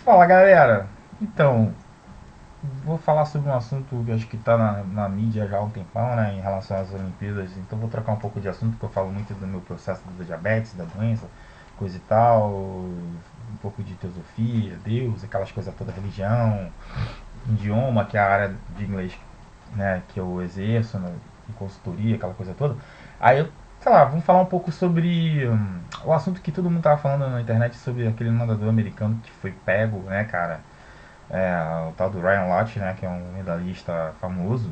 Fala galera! Então, vou falar sobre um assunto que acho que está na mídia já há um tempão, né, em relação às Olimpíadas. Então, vou trocar um pouco de assunto, porque eu falo muito do meu processo da diabetes, da doença, coisa e tal, um pouco de teosofia, Deus, aquelas coisas todas, religião, idioma, que é a área de inglês, né, que eu exerço, né, em consultoria, aquela coisa toda. Aí eu, sei lá, vamos falar um pouco sobre o assunto que todo mundo tava falando na internet sobre aquele nadador americano que foi pego, né, cara? O tal do Ryan Lochte, né, que é um medalhista famoso,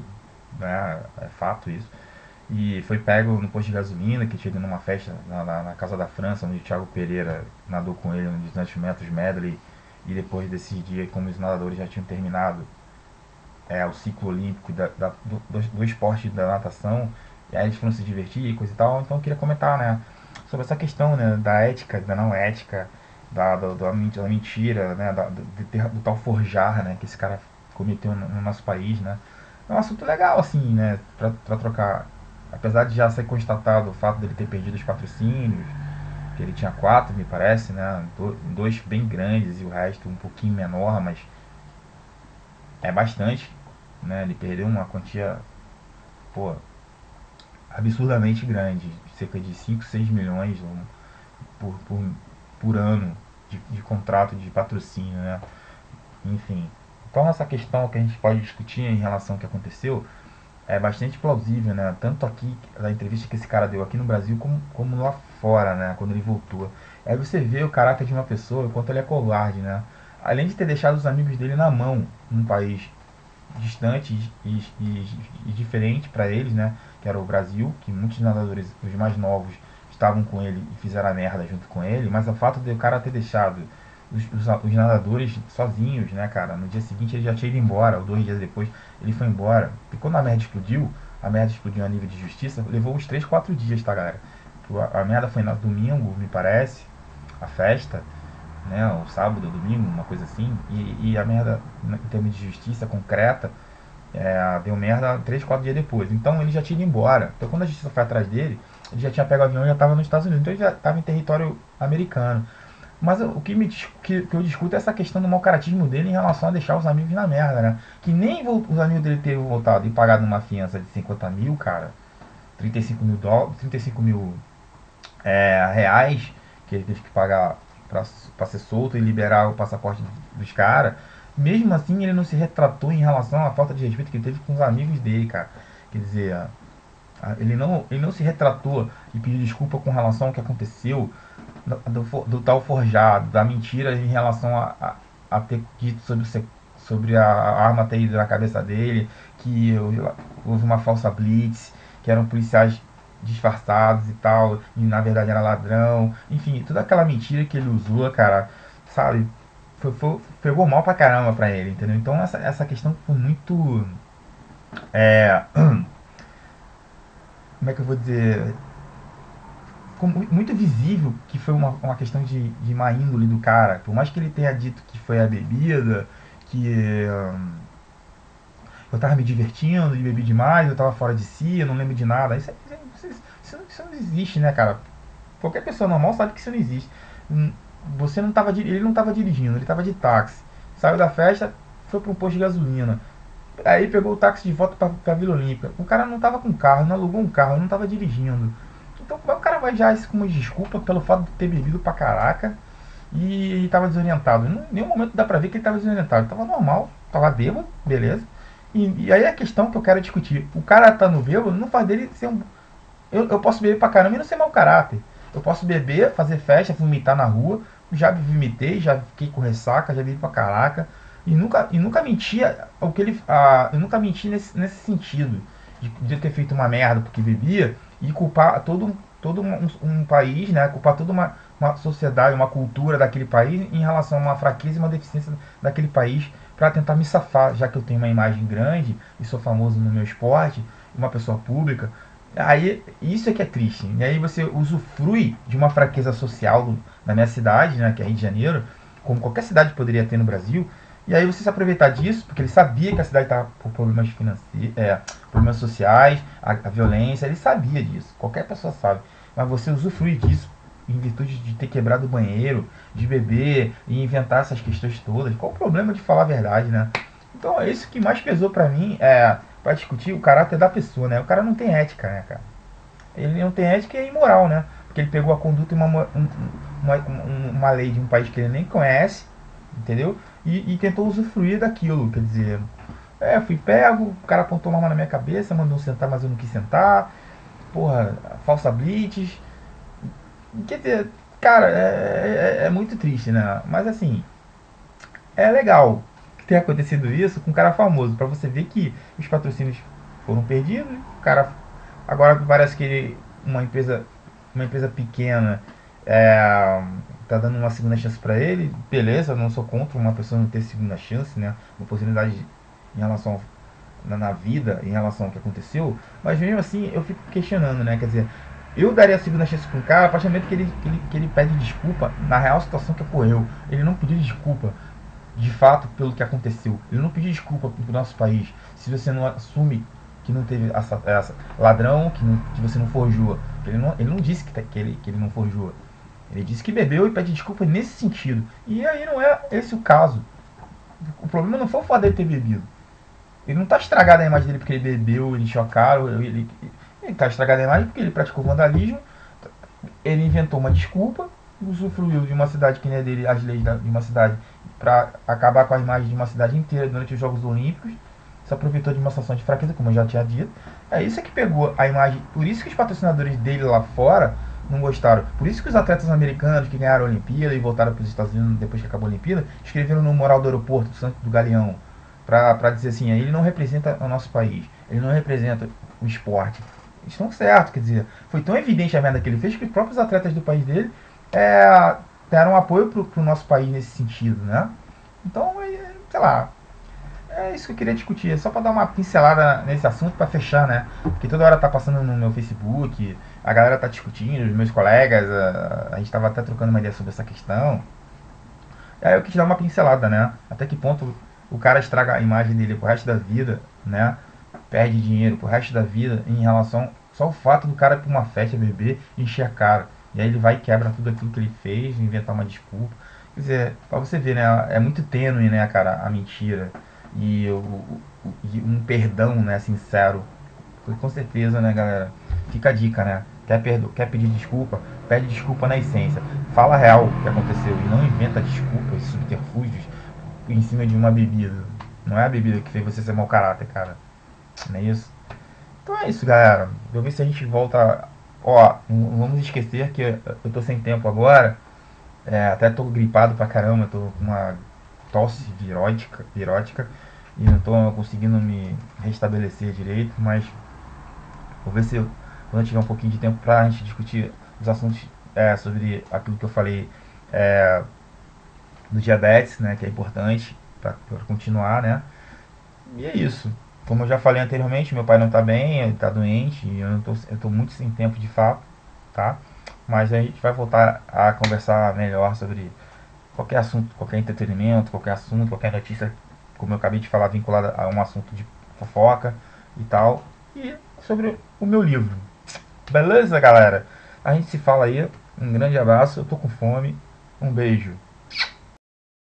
né, é fato isso. E foi pego no posto de gasolina, que tinha ido numa festa na Casa da França, onde o Thiago Pereira nadou com ele no 200 metros medley. E depois desse dia, como os nadadores já tinham terminado o ciclo olímpico do esporte da natação, e aí eles foram se divertir e coisa e tal. Então eu queria comentar, né, sobre essa questão, né, da ética, da não ética, da mentira, né, do tal forjar, né, que esse cara cometeu no nosso país, né. É um assunto legal, assim, né, pra trocar. Apesar de já ser constatado o fato dele ter perdido os patrocínios, que ele tinha quatro, me parece, né, dois bem grandes e o resto um pouquinho menor, mas é bastante, né, ele perdeu uma quantia, pô, absurdamente grande, cerca de 5 6 milhões por, por, por ano de contrato de patrocínio, né? Enfim. Então essa questão que a gente pode discutir em relação ao que aconteceu é bastante plausível, né? Tanto aqui, na entrevista que esse cara deu aqui no Brasil, como lá fora, né? Quando ele voltou. Aí você vê o caráter de uma pessoa, o quanto ele é covarde, né? Além de ter deixado os amigos dele na mão num país distante e diferente para eles, né? Que era o Brasil, que muitos nadadores, os mais novos, estavam com ele e fizeram a merda junto com ele, mas o fato de o cara ter deixado os nadadores sozinhos, né, cara? No dia seguinte ele já tinha ido embora, ou 2 dias depois ele foi embora. E quando a merda explodiu a nível de justiça, levou uns 3 4 dias, tá, galera? A merda foi no domingo, me parece, a festa, né, o sábado, o domingo, uma coisa assim, e a merda, em termos de justiça concreta, deu merda 3 4 dias depois. Então ele já tinha ido embora. Então quando a justiça foi atrás dele, ele já tinha pego o avião e já estava nos Estados Unidos. Então ele já estava em território americano. Mas o que eu discuto é essa questão do mau caratismo dele em relação a deixar os amigos na merda, né? Que nem os amigos dele terem voltado e pagado uma fiança de 50 mil, cara, 35 mil dólares, 35 mil reais, que ele teve que pagar pra ser solto e liberar o passaporte dos caras. Mesmo assim, ele não se retratou em relação à falta de respeito que ele teve com os amigos dele, cara. Quer dizer, ele não se retratou e pediu desculpa com relação ao que aconteceu, do tal forjado, da mentira em relação a ter dito sobre a arma ter ido na cabeça dele, que houve uma falsa blitz, que eram policiais disfarçados e tal, e na verdade era ladrão. Enfim, toda aquela mentira que ele usou, cara, sabe? Pegou mal pra caramba pra ele, entendeu? Então essa questão foi muito. É, como é que eu vou dizer? Ficou muito visível que foi uma questão de má índole do cara. Por mais que ele tenha dito que foi a bebida, que eu tava me divertindo e bebi demais, eu tava fora de si, eu não lembro de nada. Isso não existe, né, cara? Qualquer pessoa normal sabe que isso não existe. Você não tava, ele não tava dirigindo, ele tava de táxi. Saiu da festa, foi para um posto de gasolina. Aí pegou o táxi de volta pra Vila Olímpia. O cara não tava com carro, não alugou um carro, não tava dirigindo. Então o cara vai já isso como desculpa pelo fato de ter bebido pra caraca e tava desorientado. Em nenhum momento dá pra ver que ele tava desorientado. Ele tava normal, tava bêbado, beleza. E aí a questão que eu quero discutir: o cara tá no bêbado não faz dele ser um. Eu posso beber pra caramba e não ser mau caráter. Eu posso beber, fazer festa, vomitar na rua. Já vomitei, já fiquei com ressaca, já bebi pra caraca. E nunca menti o que ele. Eu nunca menti nesse sentido. De ter feito uma merda porque bebia e culpar todo um país, né? Culpar toda uma sociedade, uma cultura daquele país em relação a uma fraqueza e uma deficiência daquele país para tentar me safar, já que eu tenho uma imagem grande e sou famoso no meu esporte, uma pessoa pública. Aí isso é que é triste. E aí você usufrui de uma fraqueza social na minha cidade, né, que é Rio de Janeiro, como qualquer cidade poderia ter no Brasil. E aí você se aproveitar disso, porque ele sabia que a cidade estava por problemas financeiros, problemas sociais, a violência, ele sabia disso. Qualquer pessoa sabe. Mas você usufrui disso em virtude de ter quebrado o banheiro, de beber e inventar essas questões todas. Qual o problema de falar a verdade, né? Então é isso que mais pesou pra mim, pra discutir o caráter da pessoa, né? O cara não tem ética, né, cara? Ele não tem ética e é imoral, né? Porque ele pegou a conduta e uma lei de um país que ele nem conhece, entendeu? E tentou usufruir daquilo, quer dizer, fui pego, o cara apontou uma arma na minha cabeça, mandou sentar, mas eu não quis sentar. Porra, falsa blitz. Quer dizer, cara, é muito triste, né? Mas assim, é legal que tenha acontecido isso com um cara famoso, pra você ver que os patrocínios foram perdidos, o cara agora parece que uma empresa pequena tá dando uma segunda chance pra ele, beleza, eu não sou contra uma pessoa não ter segunda chance, né? Uma oportunidade em relação na vida, em relação ao que aconteceu, mas mesmo assim eu fico questionando, né? Quer dizer, eu daria a segunda chance pra um cara a partir do momento que ele pede desculpa na real situação que ocorreu. Ele não pediu desculpa de fato pelo que aconteceu. Ele não pediu desculpa pro nosso país. Se você não assume que não teve essa ladrão, que você não forjou. Ele não disse que ele não forjou. Ele disse que bebeu e pede desculpa nesse sentido. E aí não é esse o caso. O problema não foi o fato dele ter bebido. Ele não está estragado a imagem dele porque ele bebeu, ele encheu a cara, ele está estragado a imagem porque ele praticou vandalismo, ele inventou uma desculpa, usufruiu de uma cidade que não é dele, as leis de uma cidade, para acabar com a imagem de uma cidade inteira durante os Jogos Olímpicos, se aproveitou de uma situação de fraqueza, como eu já tinha dito. É isso que pegou a imagem, por isso que os patrocinadores dele lá fora não gostaram. Por isso que os atletas americanos que ganharam a Olimpíada e voltaram para os Estados Unidos depois que acabou a Olimpíada, escreveram no mural do aeroporto do Santo do Galeão, para dizer assim, ele não representa o nosso país, ele não representa o esporte. Eles estão certos, quer dizer, foi tão evidente a merda que ele fez que os próprios atletas do país dele deram apoio pro nosso país nesse sentido, né? Então, sei lá, é isso que eu queria discutir, só para dar uma pincelada nesse assunto para fechar, né? Porque toda hora tá passando no meu Facebook, a galera tá discutindo, os meus colegas, a gente tava até trocando uma ideia sobre essa questão. Aí eu quis dar uma pincelada, né? Até que ponto o cara estraga a imagem dele pro resto da vida, né? Perde dinheiro pro resto da vida em relação só o fato do cara ir pra uma festa beber e encher a cara. E aí ele vai e quebra tudo aquilo que ele fez, inventar uma desculpa. Quer dizer, pra você ver, né? É muito tênue, né, cara, a mentira. E um perdão, né, sincero. Com certeza, né, galera? Fica a dica, né? Quer pedir desculpa? Pede desculpa na essência. Fala a real o que aconteceu e não inventa desculpas, subterfúgios em cima de uma bebida. Não é a bebida que fez você ser mau caráter, cara. Não é isso? Então é isso, galera. Vou ver se a gente volta. Ó, não vamos esquecer que eu tô sem tempo agora. Até tô gripado pra caramba. Tô com uma tosse virótica e não tô conseguindo me restabelecer direito. Mas vou ver se quando eu tiver um pouquinho de tempo pra gente discutir os assuntos sobre aquilo que eu falei do diabetes, né? Que é importante pra continuar, né? E é isso. Como eu já falei anteriormente, meu pai não tá bem, ele tá doente, e eu tô muito sem tempo de fato, tá? Mas a gente vai voltar a conversar melhor sobre qualquer assunto, qualquer entretenimento, qualquer assunto, qualquer notícia, como eu acabei de falar, vinculada a um assunto de fofoca e tal. E sobre o meu livro. Beleza, galera? A gente se fala aí. Um grande abraço, eu tô com fome. Um beijo.